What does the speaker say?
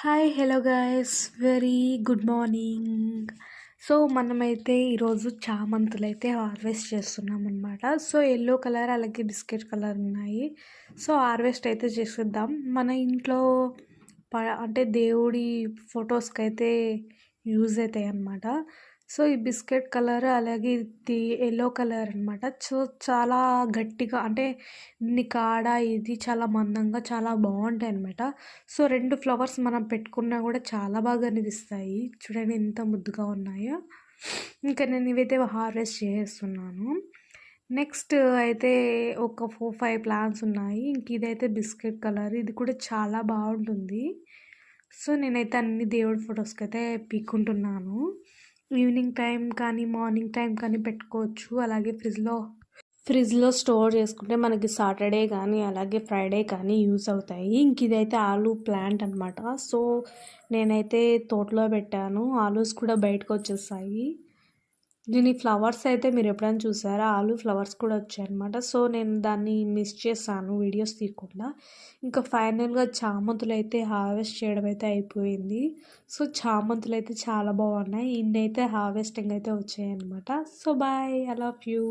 Hi hello guys very good morning. So మనమైతే ఈరోజు చామంతులు అయితే హార్వెస్ట్ చేస్తున్నాం అనమాట. సో ఎల్లో కలర్ అలాగే బిస్కెట్ కలర్ ఉన్నాయి. సో హార్వెస్ట్ అయితే చేసేద్దాం మన ఇంట్లో. అంటే దేవుడి ఫొటోస్కి అయితే యూజ్ అవుతాయి అన్నమాట. సో ఈ బిస్కెట్ కలర్ అలాగే ఇది ఎల్లో కలర్ అనమాట. సో చాలా గట్టిగా అంటే దీని కాడ ఇది చాలా మందంగా చాలా బాగుంటాయి అనమాట. సో 2 ఫ్లవర్స్ మనం పెట్టుకున్నా కూడా చాలా బాగా అనిపిస్తాయి. చూడండి ఎంత ముద్దుగా ఉన్నాయో. ఇంకా నేను ఇవైతే హార్వెస్ట్ చేసేస్తున్నాను. నెక్స్ట్ అయితే ఒక 4-5 ప్లాంట్స్ ఉన్నాయి. ఇంక ఇదైతే బిస్కెట్ కలర్, ఇది కూడా చాలా బాగుంటుంది. సో నేనైతే అన్ని దేవుడి ఫొటోస్కి అయితే పీక్కుంటున్నాను. ఈవినింగ్ టైం కానీ మార్నింగ్ టైం కానీ పెట్టుకోవచ్చు. అలాగే ఫ్రిడ్జ్లో స్టోర్ చేసుకుంటే మనకి సాటర్డే కానీ అలాగే ఫ్రైడే కానీ యూస్ అవుతాయి. ఇంక ఇదైతే ఆలూ ప్లాంట్ అనమాట. సో నేనైతే తోటలో పెట్టాను. ఆలూస్ కూడా బయటకు వచ్చేసాయి. దీని ఫ్లవర్స్ అయితే మీరు ఎప్పుడైనా చూసారా? ఆలూ ఫ్లవర్స్ కూడా వచ్చాయన్నమాట. సో నేను దాన్ని మిస్ చేశాను వీడియోస్ తీయకుండా. ఇంకా ఫైనల్గా చామంతులు అయితే హార్వెస్ట్ చేయడం అయితే అయిపోయింది. సో చామంతులు అయితే చాలా బాగున్నాయి. ఇన్నైతే హార్వెస్టింగ్ అయితే వచ్చాయన్నమాట. So bye, I love you.